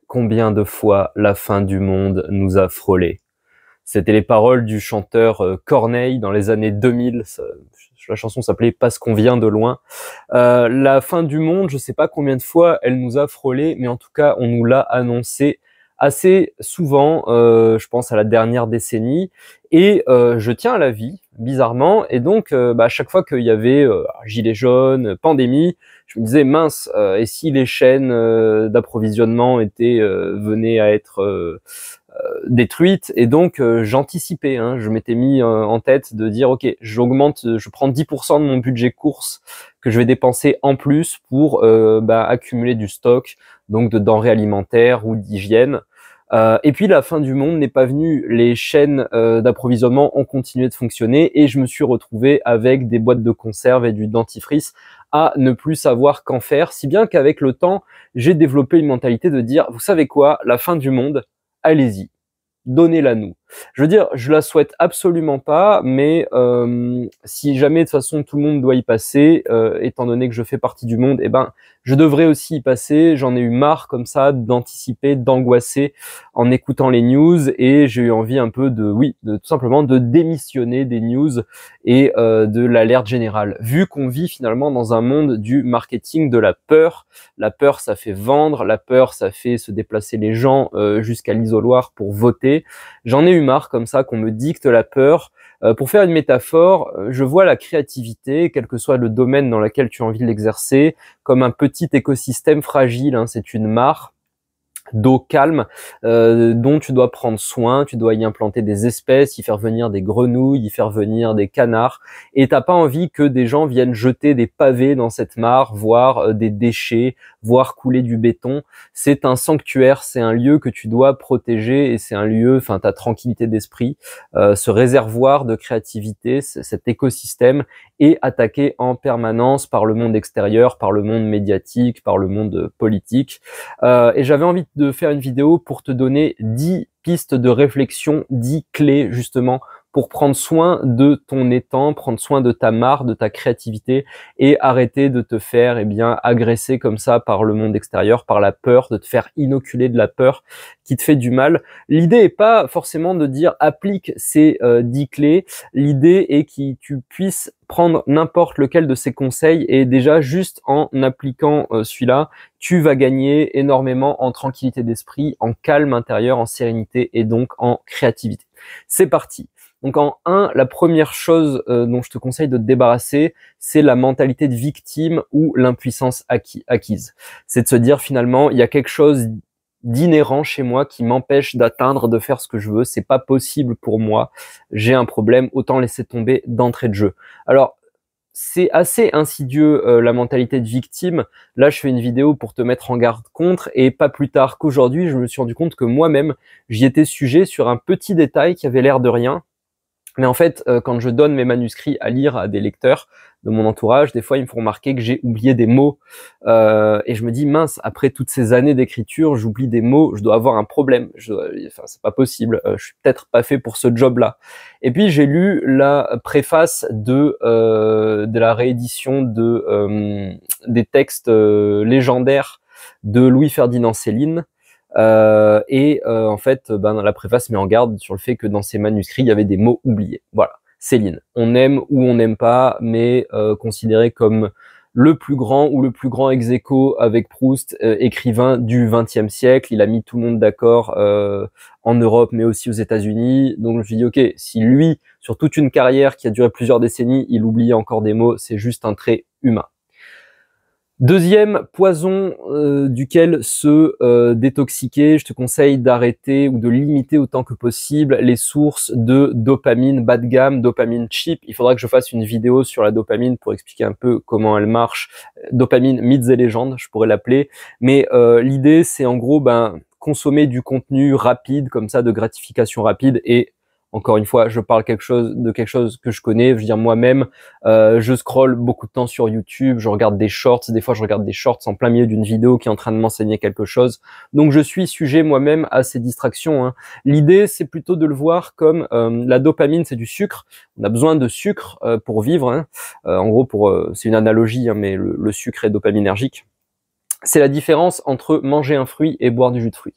combien de fois la fin du monde nous a frôlés. C'était les paroles du chanteur Corneille dans les années 2000. La chanson s'appelait Parce qu'on vient de loin. La fin du monde, je sais pas combien de fois elle nous a frôlés, mais en tout cas, on nous l'a annoncé assez souvent, je pense à la dernière décennie, et je tiens à la vie, bizarrement, et donc à chaque fois qu'il y avait gilets jaunes, pandémie, je me disais mince, et si les chaînes d'approvisionnement venaient à être détruites, et donc j'anticipais, hein, je m'étais mis en tête de dire ok, je prends 10% de mon budget course que je vais dépenser en plus pour accumuler du stock, donc de denrées alimentaires ou d'hygiène. Et puis la fin du monde n'est pas venue, les chaînes d'approvisionnement ont continué de fonctionner et je me suis retrouvé avec des boîtes de conserve et du dentifrice à ne plus savoir qu'en faire, si bien qu'avec le temps, j'ai développé une mentalité de dire, vous savez quoi, la fin du monde, allez-y, donnez-la nous. Je veux dire, je la souhaite absolument pas, mais si jamais de toute façon tout le monde doit y passer, étant donné que je fais partie du monde, je devrais aussi y passer. J'en ai eu marre comme ça d'anticiper, d'angoisser en écoutant les news, et j'ai eu envie un peu de tout simplement de démissionner des news et de l'alerte générale. Vu qu'on vit finalement dans un monde du marketing de la peur ça fait vendre, la peur ça fait se déplacer les gens jusqu'à l'isoloir pour voter. J'en ai eu marre comme ça qu'on me dicte la peur. Pour faire une métaphore, je vois la créativité, quel que soit le domaine dans lequel tu as envie de l'exercer, comme un petit écosystème fragile, hein, c'est une mare d'eau calme dont tu dois prendre soin, tu dois y implanter des espèces, y faire venir des grenouilles, y faire venir des canards, et t'as pas envie que des gens viennent jeter des pavés dans cette mare, voire des déchets, voire couler du béton. C'est un sanctuaire, c'est un lieu que tu dois protéger, et c'est un lieu, enfin ta tranquillité d'esprit, ce réservoir de créativité, cet écosystème est attaqué en permanence par le monde extérieur, par le monde médiatique, par le monde politique. Et j'avais envie de faire une vidéo pour te donner 10 pistes de réflexion, 10 clés justement pour prendre soin de ton étang, prendre soin de ta mare, de ta créativité, et arrêter de te faire agresser comme ça par le monde extérieur, par la peur, de te faire inoculer de la peur qui te fait du mal. L'idée est pas forcément de dire applique ces 10 clés, l'idée est que tu puisses prendre n'importe lequel de ces conseils, et déjà juste en appliquant celui-là, tu vas gagner énormément en tranquillité d'esprit, en calme intérieur, en sérénité et donc en créativité. C'est parti. Donc en 1, la première chose dont je te conseille de te débarrasser, c'est la mentalité de victime ou l'impuissance acquise. C'est de se dire finalement, il y a quelque chose d'inhérent chez moi qui m'empêche d'atteindre, de faire ce que je veux, c'est pas possible pour moi, j'ai un problème, autant laisser tomber d'entrée de jeu. Alors, c'est assez insidieux la mentalité de victime. Là, je fais une vidéo pour te mettre en garde contre, et pas plus tard qu'aujourd'hui, je me suis rendu compte que moi-même, j'y étais sujet sur un petit détail qui avait l'air de rien. Mais en fait, quand je donne mes manuscrits à lire à des lecteurs de mon entourage, des fois ils me font remarquer que j'ai oublié des mots, et je me dis mince, après toutes ces années d'écriture, j'oublie des mots, je dois avoir un problème. C'est pas possible, je suis peut-être pas fait pour ce job-là. Et puis j'ai lu la préface de la réédition des textes légendaires de Louis-Ferdinand Céline. En fait, la préface met en garde sur le fait que dans ces manuscrits, il y avait des mots oubliés. Voilà, Céline. On aime ou on n'aime pas, mais considéré comme le plus grand ou le plus grand ex-aequo avec Proust, écrivain du XXe siècle. Il a mis tout le monde d'accord en Europe, mais aussi aux États-Unis. Donc je me suis dit, ok, si lui, sur toute une carrière qui a duré plusieurs décennies, il oubliait encore des mots, c'est juste un trait humain. Deuxième poison duquel se détoxiquer, je te conseille d'arrêter ou de limiter autant que possible les sources de dopamine bas de gamme, dopamine cheap. Il faudra que je fasse une vidéo sur la dopamine pour expliquer un peu comment elle marche. Dopamine mythes et légendes, je pourrais l'appeler. Mais l'idée, c'est en gros consommer du contenu rapide, comme ça, de gratification rapide. Et encore une fois, je parle de quelque chose que je connais. Je veux dire, moi-même, je scrolle beaucoup de temps sur YouTube, je regarde des shorts. Des fois, je regarde des shorts en plein milieu d'une vidéo qui est en train de m'enseigner quelque chose. Donc, je suis sujet moi-même à ces distractions, hein. L'idée, c'est plutôt de le voir comme la dopamine, c'est du sucre. On a besoin de sucre pour vivre, hein. En gros, c'est une analogie, hein, mais le sucre est dopaminergique. C'est la différence entre manger un fruit et boire du jus de fruit.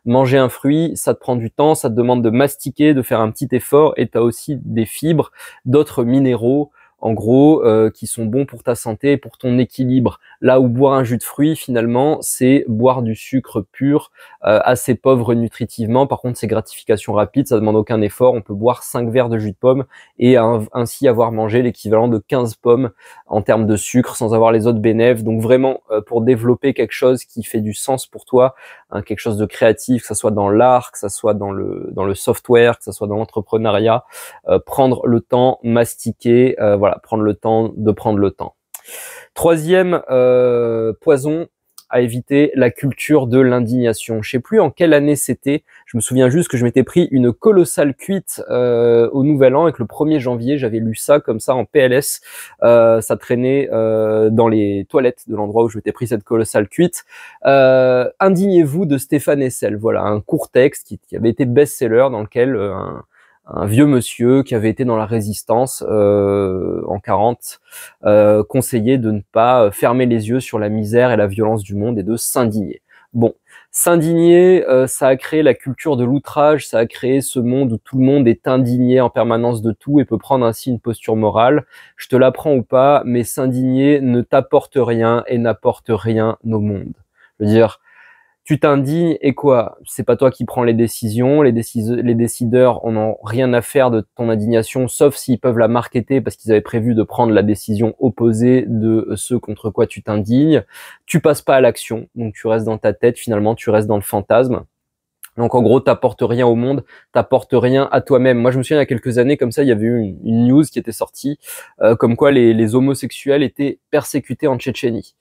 Manger un fruit, ça te prend du temps, ça te demande de mastiquer, de faire un petit effort, et tu as aussi des fibres, d'autres minéraux, en gros, qui sont bons pour ta santé et pour ton équilibre. Là où boire un jus de fruit, finalement, c'est boire du sucre pur, assez pauvre nutritivement. Par contre, c'est gratification rapide, ça demande aucun effort. On peut boire 5 verres de jus de pomme et ainsi avoir mangé l'équivalent de 15 pommes en termes de sucre sans avoir les autres bénéfices. Donc vraiment, pour développer quelque chose qui fait du sens pour toi, hein, quelque chose de créatif, que ça soit dans l'art, que ça soit dans le software, que ça soit dans l'entrepreneuriat, prendre le temps, mastiquer, voilà, prendre le temps de prendre le temps. Troisième poison à éviter, la culture de l'indignation. Je sais plus en quelle année c'était, je me souviens juste que je m'étais pris une colossale cuite au Nouvel An et que le 1er janvier, j'avais lu ça comme ça en PLS, ça traînait dans les toilettes de l'endroit où je m'étais pris cette colossale cuite. Indignez-vous de Stéphane Hessel, voilà, un court texte qui avait été best-seller dans lequel un vieux monsieur qui avait été dans la résistance en 40 conseillait de ne pas fermer les yeux sur la misère et la violence du monde et de s'indigner. Bon, s'indigner, ça a créé la culture de l'outrage, ça a créé ce monde où tout le monde est indigné en permanence de tout et peut prendre ainsi une posture morale. Je te l'apprends ou pas, mais s'indigner ne t'apporte rien et n'apporte rien au monde. Je veux dire, tu t'indignes et quoi? C'est pas toi qui prends les décisions, les décideurs en ont rien à faire de ton indignation, sauf s'ils peuvent la marketer parce qu'ils avaient prévu de prendre la décision opposée de ceux contre quoi tu t'indignes. Tu passes pas à l'action, donc tu restes dans ta tête, finalement tu restes dans le fantasme. Donc en gros, t'apportes rien au monde, t'apportes rien à toi-même. Moi, je me souviens il y a quelques années, comme ça, il y avait eu une news qui était sortie, comme quoi les homosexuels étaient persécutés en Tchétchénie.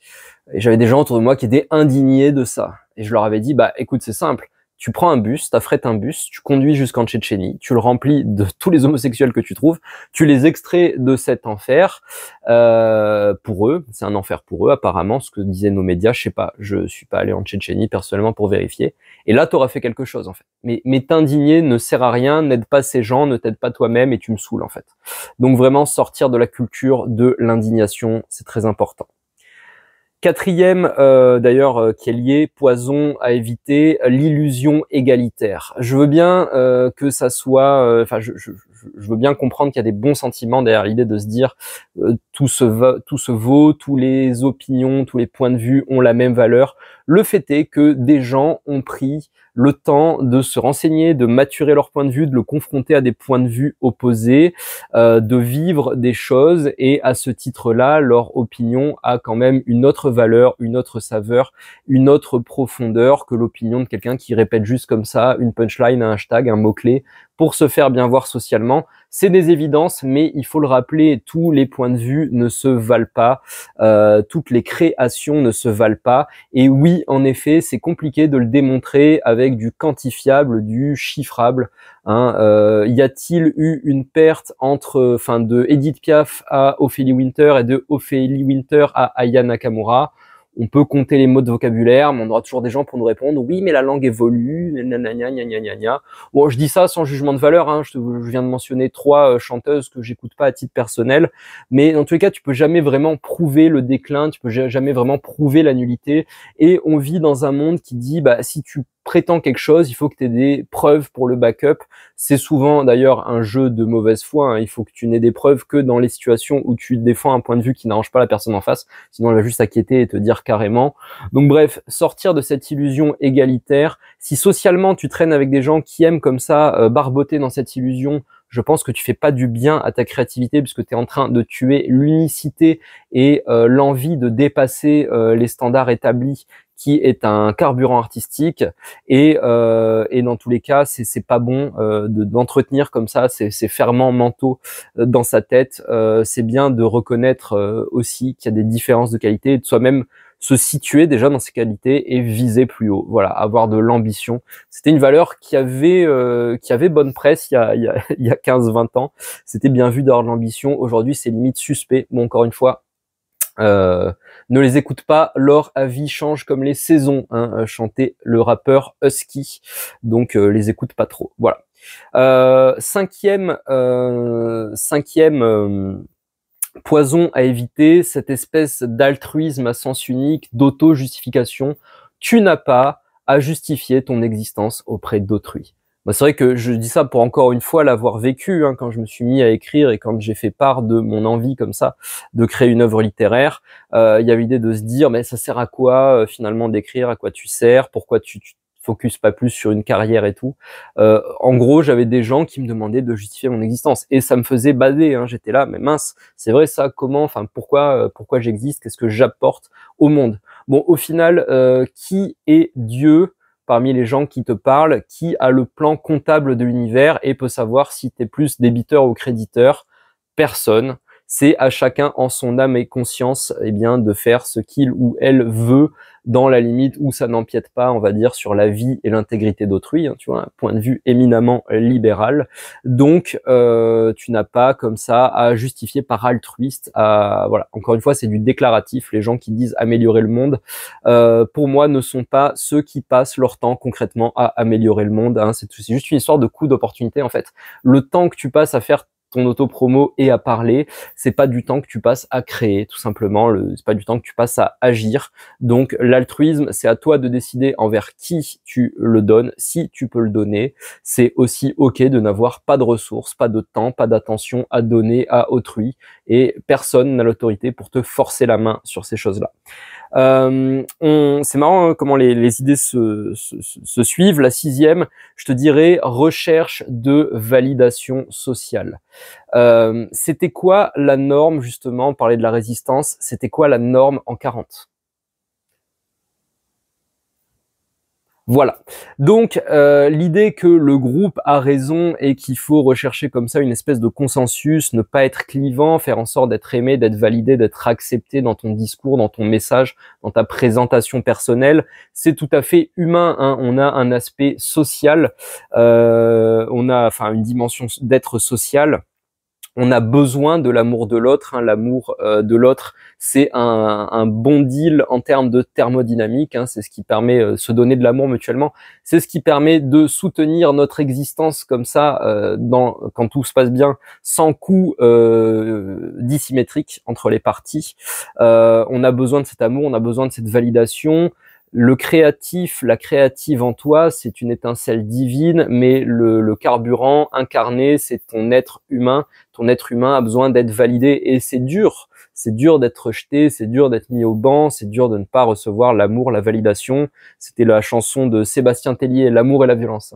Et j'avais des gens autour de moi qui étaient indignés de ça. Et je leur avais dit, bah écoute, c'est simple. Tu prends un bus, t'affrètes un bus, tu conduis jusqu'en Tchétchénie, tu le remplis de tous les homosexuels que tu trouves, tu les extrais de cet enfer. Pour eux, c'est un enfer pour eux apparemment, ce que disaient nos médias, je sais pas, je suis pas allé en Tchétchénie personnellement pour vérifier. Et là, t'auras fait quelque chose en fait. Mais t'indigner ne sert à rien, n'aide pas ces gens, ne t'aide pas toi-même et tu me saoules en fait. Donc vraiment sortir de la culture de l'indignation, c'est très important. Quatrième, qui est lié, poison à éviter, l'illusion égalitaire. Je veux bien que ça soit, je veux bien comprendre qu'il y a des bons sentiments derrière l'idée de se dire tout se vaut, tous les opinions, tous les points de vue ont la même valeur. Le fait est que des gens ont pris le temps de se renseigner, de maturer leur point de vue, de le confronter à des points de vue opposés, de vivre des choses, et à ce titre-là, leur opinion a quand même une autre valeur, une autre saveur, une autre profondeur que l'opinion de quelqu'un qui répète juste comme ça une punchline, un hashtag, un mot-clé pour se faire bien voir socialement. C'est des évidences, mais il faut le rappeler, tous les points de vue ne se valent pas, toutes les créations ne se valent pas, et oui, en effet, c'est compliqué de le démontrer avec du quantifiable, du chiffrable. Hein, y a-t-il eu une perte entre, de Edith Piaf à Ophélie Winter et de Ophélie Winter à Aya Nakamura? On peut compter les mots de vocabulaire, mais on aura toujours des gens pour nous répondre oui, mais la langue évolue, nanana, gna gna gna gna. Bon, je dis ça sans jugement de valeur, hein. Je viens de mentionner 3 chanteuses que j'écoute pas à titre personnel, mais dans tous les cas, tu peux jamais vraiment prouver le déclin, tu peux jamais vraiment prouver la nullité, et on vit dans un monde qui dit bah si tu prétends quelque chose, il faut que tu aies des preuves pour le backup. C'est souvent d'ailleurs un jeu de mauvaise foi, hein. Il faut que tu n'aies des preuves que dans les situations où tu défends un point de vue qui n'arrange pas la personne en face, sinon elle va juste s'inquiéter et te dire carrément. Donc bref, sortir de cette illusion égalitaire. Si socialement tu traînes avec des gens qui aiment comme ça barboter dans cette illusion, je pense que tu fais pas du bien à ta créativité, puisque tu es en train de tuer l'unicité et l'envie de dépasser les standards établis, qui est un carburant artistique, et dans tous les cas, c'est pas bon d'entretenir comme ça ces ferments mentaux dans sa tête. C'est bien de reconnaître aussi qu'il y a des différences de qualité, et de soi-même se situer déjà dans ses qualités et viser plus haut. Voilà, avoir de l'ambition. C'était une valeur qui avait bonne presse il y a 15-20 ans. C'était bien vu d'avoir de l'ambition. Aujourd'hui, c'est limite suspect. Bon, encore une fois, ne les écoute pas, leur avis change comme les saisons, hein, chantait le rappeur Husky, donc les écoute pas trop. Voilà. Cinquième Poison à éviter, cette espèce d'altruisme à sens unique, d'auto-justification. Tu n'as pas à justifier ton existence auprès d'autrui. Moi, c'est vrai que je dis ça pour encore une fois l'avoir vécu, hein, quand je me suis mis à écrire et quand j'ai fait part de mon envie comme ça de créer une œuvre littéraire. Il y avait l'idée de se dire, mais ça sert à quoi finalement d'écrire, à quoi tu sers, pourquoi tu focus pas plus sur une carrière et tout. En gros, j'avais des gens qui me demandaient de justifier mon existence et ça me faisait bader, hein. J'étais là, mais mince, c'est vrai ça, comment, enfin pourquoi j'existe, qu'est-ce que j'apporte au monde. Bon, au final, qui est Dieu parmi les gens qui te parlent, qui a le plan comptable de l'univers et peut savoir si tu es plus débiteur ou créditeur? Personne. C'est à chacun en son âme et conscience, eh bien, de faire ce qu'il ou elle veut dans la limite où ça n'empiète pas, on va dire, sur la vie et l'intégrité d'autrui, hein, tu vois, un point de vue éminemment libéral. Donc, tu n'as pas comme ça à justifier par altruiste. Voilà, encore une fois, c'est du déclaratif. Les gens qui disent améliorer le monde, pour moi, ne sont pas ceux qui passent leur temps concrètement à améliorer le monde, hein. C'est juste une histoire de coût d'opportunité en fait. Le temps que tu passes à faire ton auto-promo et à parler, c'est pas du temps que tu passes à créer, tout simplement. C'est pas du temps que tu passes à agir. Donc l'altruisme, c'est à toi de décider envers qui tu le donnes, si tu peux le donner. C'est aussi ok de n'avoir pas de ressources, pas de temps, pas d'attention à donner à autrui, et personne n'a l'autorité pour te forcer la main sur ces choses-là. C'est marrant, hein, comment les idées se suivent. La sixième, je te dirais recherche de validation sociale. C'était quoi la norme, justement, on parlait de la résistance, c'était quoi la norme en 40? Voilà. Donc l'idée que le groupe a raison et qu'il faut rechercher comme ça une espèce de consensus, ne pas être clivant, faire en sorte d'être aimé, d'être validé, d'être accepté dans ton discours, dans ton message, dans ta présentation personnelle, c'est tout à fait humain, hein. On a un aspect social, on a enfin une dimension d'être social. On a besoin de l'amour de l'autre, hein. L'amour de l'autre, c'est un bon deal en termes de thermodynamique, hein. C'est ce qui permet de se donner de l'amour mutuellement. C'est ce qui permet de soutenir notre existence comme ça, quand tout se passe bien, sans coût dissymétrique entre les parties. On a besoin de cet amour, on a besoin de cette validation. Le créatif, la créative en toi, c'est une étincelle divine, mais le carburant incarné, c'est ton être humain. Ton être humain a besoin d'être validé et c'est dur. C'est dur d'être rejeté, c'est dur d'être mis au banc, c'est dur de ne pas recevoir l'amour, la validation. C'était la chanson de Sébastien Tellier, L'amour et la violence.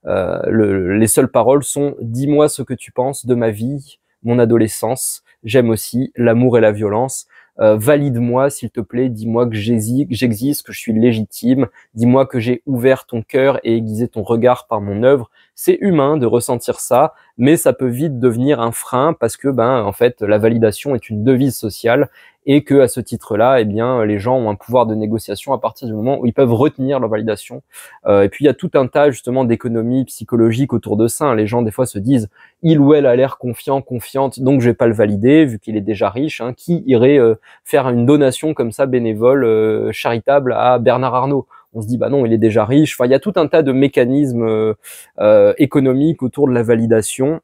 Les seules paroles sont « Dis-moi ce que tu penses de ma vie, mon adolescence. J'aime aussi l'amour et la violence. Valide-moi s'il te plaît, dis-moi que j'existe, que je suis légitime, dis-moi que j'ai ouvert ton cœur et aiguisé ton regard par mon œuvre. » C'est humain de ressentir ça, mais ça peut vite devenir un frein parce que en fait la validation est une devise sociale et que à ce titre-là, eh bien les gens ont un pouvoir de négociation à partir du moment où ils peuvent retenir leur validation. Et puis il y a tout un tas justement d'économies psychologiques autour de ça, hein. Les gens des fois se disent il ou elle a l'air confiant, confiante, donc je vais pas le valider vu qu'il est déjà riche, hein. Qui irait faire une donation comme ça bénévole, charitable à Bernard Arnault? On se dit bah non, il est déjà riche. Enfin, il y a tout un tas de mécanismes économiques autour de la validation.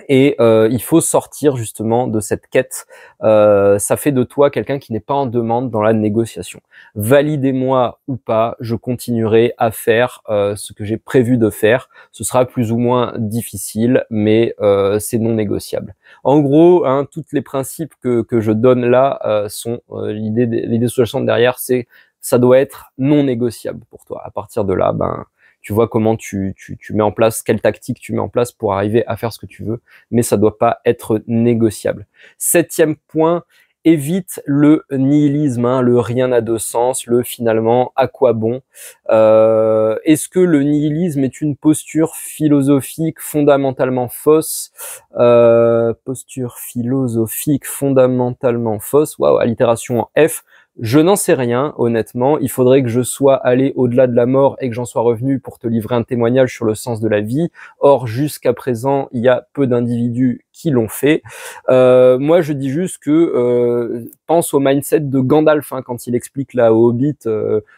Et il faut sortir justement de cette quête. Ça fait de toi quelqu'un qui n'est pas en demande dans la négociation. Validez-moi ou pas, je continuerai à faire ce que j'ai prévu de faire. Ce sera plus ou moins difficile, mais c'est non négociable. En gros, hein, tous les principes que je donne là sont l'idée sous-jacente derrière, c'est ça doit être non négociable pour toi. À partir de là, tu vois comment tu mets en place, quelle tactique tu mets en place pour arriver à faire ce que tu veux, mais ça doit pas être négociable. Septième point, évite le nihilisme, hein, le rien n'a de sens, le finalement à quoi bon. Est-ce que le nihilisme est une posture philosophique fondamentalement fausse? Posture philosophique fondamentalement fausse, waouh, allitération en F. Je n'en sais rien, honnêtement. Il faudrait que je sois allé au-delà de la mort et que j'en sois revenu pour te livrer un témoignage sur le sens de la vie. Or, jusqu'à présent, il y a peu d'individus qui l'ont fait. Moi, je dis juste que pense au mindset de Gandalf, hein, quand il explique là au Hobbit,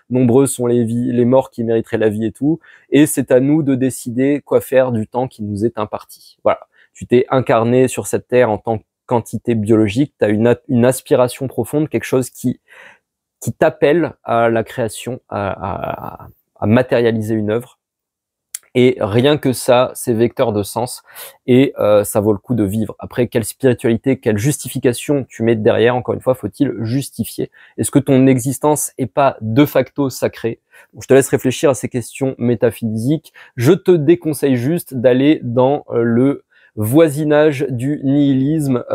nombreux sont les morts qui mériteraient la vie et tout. Et c'est à nous de décider quoi faire du temps qui nous est imparti. Voilà. Tu t'es incarné sur cette terre en tant quantité biologique, tu as une aspiration profonde, quelque chose qui t'appelle à la création, à matérialiser une œuvre. Et rien que ça, c'est vecteur de sens et ça vaut le coup de vivre. Après, quelle spiritualité, quelle justification tu mets derrière, encore une fois, faut-il justifier? Est-ce que ton existence est pas de facto sacrée? Bon, je te laisse réfléchir à ces questions métaphysiques. Je te déconseille juste d'aller dans le voisinage du nihilisme,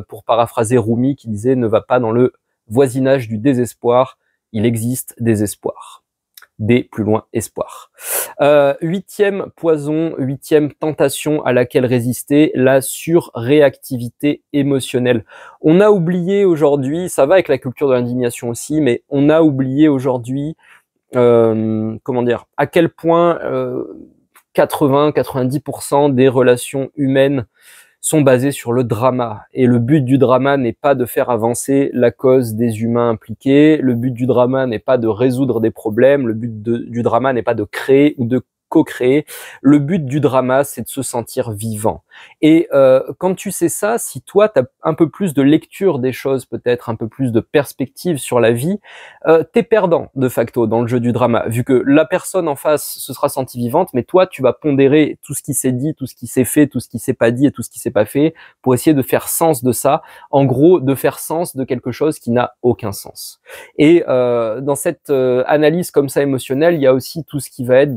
pour paraphraser Rumi qui disait « Ne va pas dans le voisinage du désespoir, il existe des espoirs. » Des plus loin espoir. Huitième poison, huitième tentation à laquelle résister, la surréactivité émotionnelle. On a oublié aujourd'hui, ça va avec la culture de l'indignation aussi, mais on a oublié aujourd'hui, comment dire, à quel point 80-90% des relations humaines sont basés sur le drama. Et le but du drama n'est pas de faire avancer la cause des humains impliqués, le but du drama n'est pas de résoudre des problèmes, le but du drama n'est pas de créer ou de co-créer. Le but du drama, c'est de se sentir vivant. Et quand tu sais ça, si toi, tu as un peu plus de lecture des choses, peut-être un peu plus de perspective sur la vie, t'es perdant de facto dans le jeu du drama, vu que la personne en face se sera sentie vivante, mais toi, tu vas pondérer tout ce qui s'est dit, tout ce qui s'est fait, tout ce qui s'est pas dit et tout ce qui s'est pas fait, pour essayer de faire sens de ça. En gros, de faire sens de quelque chose qui n'a aucun sens. Et dans cette analyse comme ça émotionnelle, il y a aussi tout ce qui va être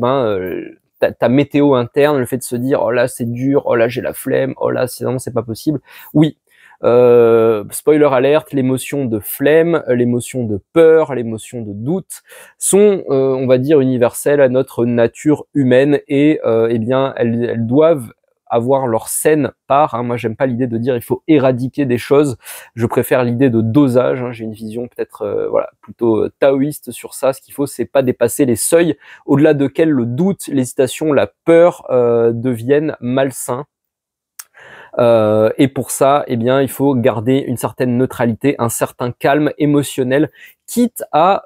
ta météo interne, le fait de se dire oh là c'est dur, oh là j'ai la flemme, oh là sinon c'est pas possible. Oui, spoiler alerte, l'émotion de flemme, l'émotion de peur, l'émotion de doute sont, on va dire, universelles à notre nature humaine et eh bien elles doivent avoir leur saine part. Hein. Moi, j'aime pas l'idée de dire il faut éradiquer des choses. Je préfère l'idée de dosage. Hein. J'ai une vision peut-être voilà plutôt taoïste sur ça. Ce qu'il faut, c'est pas dépasser les seuils au-delà desquels le doute, l'hésitation, la peur deviennent malsains. Et pour ça, eh bien, il faut garder une certaine neutralité, un certain calme émotionnel, quitte à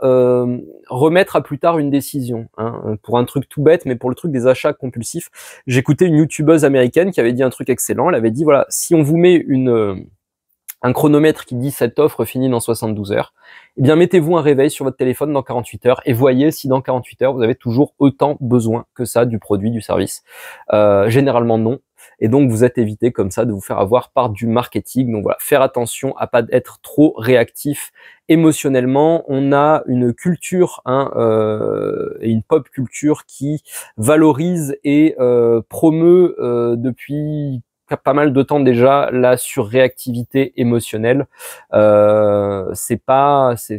remettre à plus tard une décision. Hein, pour un truc tout bête, mais pour le truc des achats compulsifs, j'écoutais une youtubeuse américaine qui avait dit un truc excellent. Elle avait dit, voilà, si on vous met un chronomètre qui dit cette offre finit dans 72 heures, eh bien mettez-vous un réveil sur votre téléphone dans 48 heures et voyez si dans 48 heures vous avez toujours autant besoin que ça du produit, du service. Généralement non. Et donc vous êtes évité comme ça de vous faire avoir par du marketing. Donc voilà, faire attention à pas être trop réactif émotionnellement. On a une culture et une pop culture qui valorise et promeut depuis pas mal de temps déjà la surréactivité émotionnelle. C'est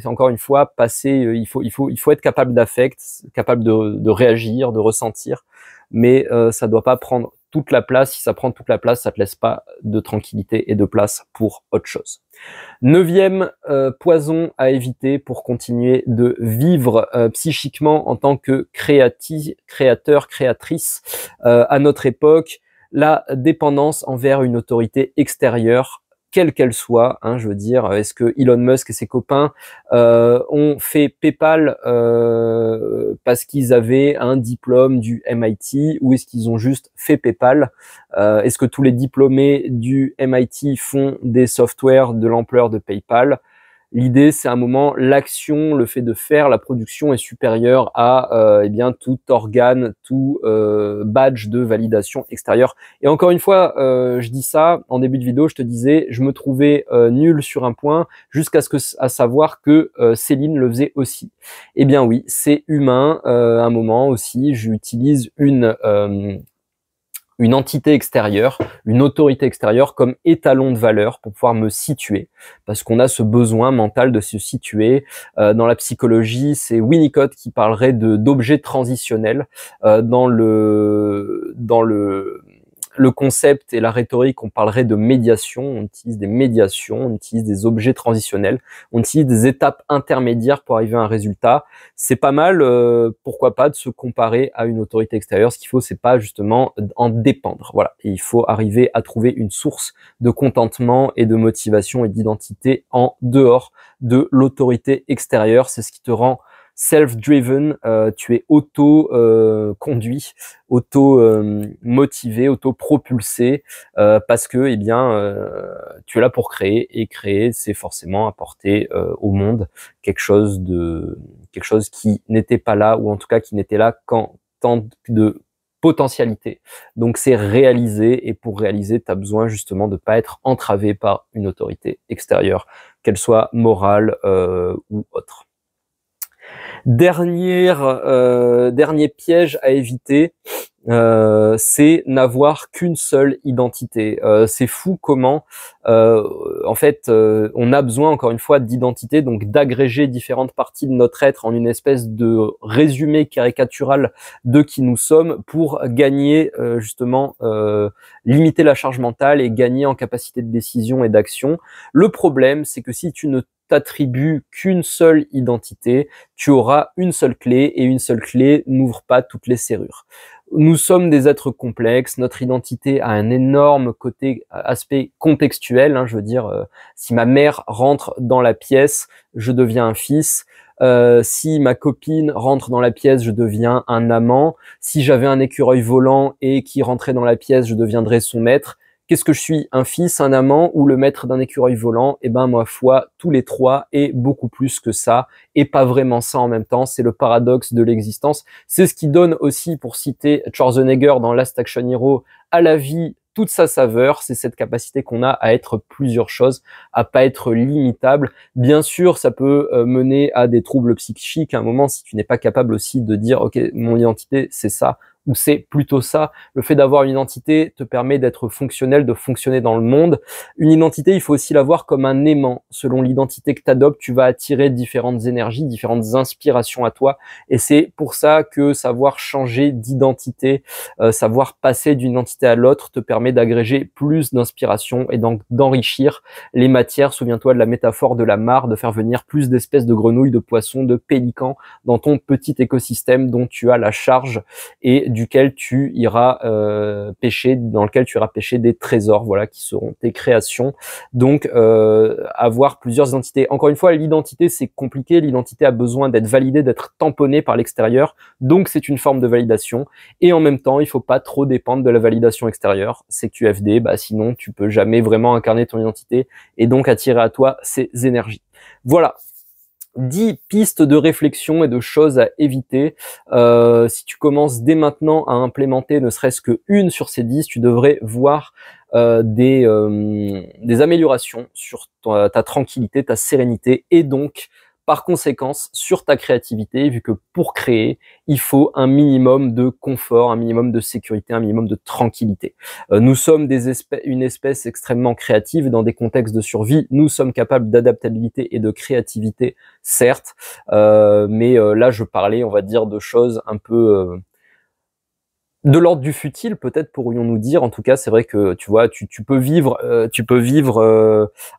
encore une fois passer. Il faut être capable d'affect, capable de réagir, de ressentir, mais ça doit pas prendre toute la place. Si ça prend toute la place, ça te laisse pas de tranquillité et de place pour autre chose. Neuvième poison à éviter pour continuer de vivre psychiquement en tant que créateur, créatrice à notre époque, la dépendance envers une autorité extérieure, quelle qu'elle soit. Hein, je veux dire, est-ce que Elon Musk et ses copains ont fait PayPal parce qu'ils avaient un diplôme du MIT, ou est-ce qu'ils ont juste fait PayPal? Est-ce que tous les diplômés du MIT font des softwares de l'ampleur de PayPal? L'idée, c'est à un moment, l'action, le fait de faire, la production est supérieure à eh bien tout organe, tout badge de validation extérieure. Et encore une fois, je dis ça en début de vidéo, je te disais, je me trouvais nul sur un point, jusqu'à savoir que Céline le faisait aussi. Eh bien oui, c'est humain. À un moment aussi, j'utilise une entité extérieure, une autorité extérieure comme étalon de valeur pour pouvoir me situer, parce qu'on a ce besoin mental de se situer. Dans la psychologie, c'est Winnicott qui parlerait d'objets transitionnels. Dans le concept et la rhétorique, on parlerait de médiation. On utilise des médiations, on utilise des objets transitionnels, on utilise des étapes intermédiaires pour arriver à un résultat. C'est pas mal, pourquoi pas, de se comparer à une autorité extérieure. Ce qu'il faut, c'est pas justement en dépendre. Voilà, et il faut arriver à trouver une source de contentement et de motivation et d'identité en dehors de l'autorité extérieure. C'est ce qui te rend self-driven, tu es auto-conduit, auto-motivé, auto-propulsé, parce que eh bien, tu es là pour créer, et créer, c'est forcément apporter au monde quelque chose qui n'était pas là, ou en tout cas qui n'était là qu'en tant de potentialité. Donc c'est réaliser, et pour réaliser, tu as besoin justement de pas être entravé par une autorité extérieure, qu'elle soit morale ou autre. Dernier piège à éviter, c'est n'avoir qu'une seule identité. C'est fou comment, en fait, on a besoin, encore une fois, d'identité, donc d'agréger différentes parties de notre être en une espèce de résumé caricatural de qui nous sommes, pour gagner justement, limiter la charge mentale et gagner en capacité de décision et d'action. Le problème, c'est que si tu ne t'attribues qu'une seule identité, tu auras une seule clé, et une seule clé n'ouvre pas toutes les serrures. Nous sommes des êtres complexes, notre identité a un énorme aspect contextuel, hein, je veux dire, si ma mère rentre dans la pièce, je deviens un fils. Si ma copine rentre dans la pièce, je deviens un amant. Si j'avais un écureuil volant et qui rentrait dans la pièce, je deviendrais son maître. Qu'est-ce que je suis? Un fils, un amant ou le maître d'un écureuil volant? Eh ben, ma foi, tous les trois, et beaucoup plus que ça, et pas vraiment ça en même temps. C'est le paradoxe de l'existence. C'est ce qui donne aussi, pour citer Schwarzenegger dans Last Action Hero, à la vie toute sa saveur. C'est cette capacité qu'on a à être plusieurs choses, à pas être limitable. Bien sûr, ça peut mener à des troubles psychiques à un moment, si tu n'es pas capable aussi de dire, ok, mon identité, c'est ça, ou c'est plutôt ça. Le fait d'avoir une identité te permet d'être fonctionnel, de fonctionner dans le monde. Une identité, il faut aussi la voir comme un aimant. Selon l'identité que tu adoptes, tu vas attirer différentes énergies, différentes inspirations à toi. Et c'est pour ça que savoir changer d'identité, savoir passer d'une identité à l'autre te permet d'agréger plus d'inspiration, et donc d'enrichir les matières. Souviens-toi de la métaphore de la mare, de faire venir plus d'espèces de grenouilles, de poissons, de pélicans dans ton petit écosystème dont tu as la charge, et duquel tu iras pêcher, dans lequel tu iras pêcher des trésors, voilà, qui seront tes créations. Donc avoir plusieurs identités. Encore une fois, l'identité, c'est compliqué. L'identité a besoin d'être validée, d'être tamponnée par l'extérieur. Donc c'est une forme de validation. Et en même temps, il faut pas trop dépendre de la validation extérieure. C'est QFD, bah sinon tu peux jamais vraiment incarner ton identité, et donc attirer à toi ces énergies. Voilà. 10 pistes de réflexion et de choses à éviter. Si tu commences dès maintenant à implémenter ne serait-ce qu'une sur ces 10, tu devrais voir des améliorations sur ta tranquillité, ta sérénité, et donc par conséquence sur ta créativité, vu que pour créer, il faut un minimum de confort, un minimum de sécurité, un minimum de tranquillité. Nous sommes une espèce extrêmement créative. Dans des contextes de survie, nous sommes capables d'adaptabilité et de créativité, certes, mais là je parlais, on va dire, de choses un peu de l'ordre du futile, peut-être, pourrions-nous dire. En tout cas, c'est vrai que tu vois, tu peux vivre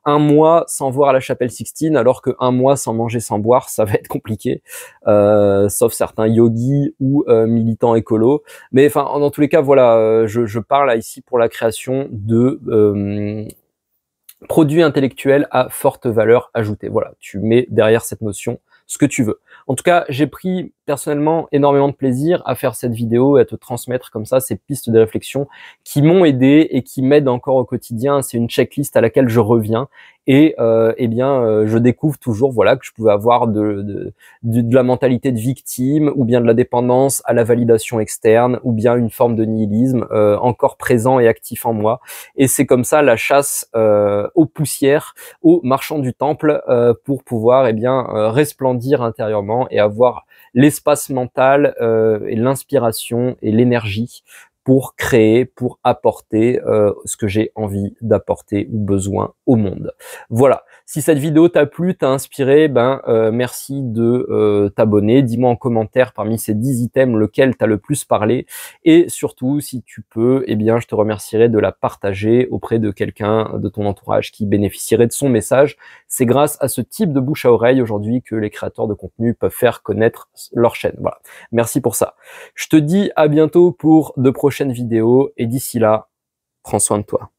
un mois sans voir la chapelle Sixtine, alors que un mois sans manger, sans boire, ça va être compliqué, sauf certains yogis ou militants écolos. Mais enfin, dans tous les cas, voilà, je parle là, ici pour la création de produits intellectuels à forte valeur ajoutée. Voilà, tu mets derrière cette notion ce que tu veux. En tout cas, j'ai pris personnellement énormément de plaisir à faire cette vidéo et à te transmettre comme ça ces pistes de réflexion qui m'ont aidé et qui m'aident encore au quotidien. C'est une checklist à laquelle je reviens, et eh bien, je découvre toujours, voilà, que je pouvais avoir de la mentalité de victime, ou bien de la dépendance à la validation externe, ou bien une forme de nihilisme encore présent et actif en moi. Et c'est comme ça la chasse aux poussières, aux marchands du temple, pour pouvoir eh bien resplendir intérieurement et avoir l'espace mental et l'inspiration et l'énergie pour créer, pour apporter ce que j'ai envie d'apporter ou besoin au monde. Voilà. Si cette vidéo t'a plu, t'a inspiré, merci de t'abonner. Dis-moi en commentaire parmi ces 10 items lequel t'a le plus parlé. Et surtout, si tu peux, eh bien, je te remercierai de la partager auprès de quelqu'un de ton entourage qui bénéficierait de son message. C'est grâce à ce type de bouche à oreille aujourd'hui que les créateurs de contenu peuvent faire connaître leur chaîne. Voilà. Merci pour ça. Je te dis à bientôt pour de prochaines vidéos, et d'ici là, prends soin de toi.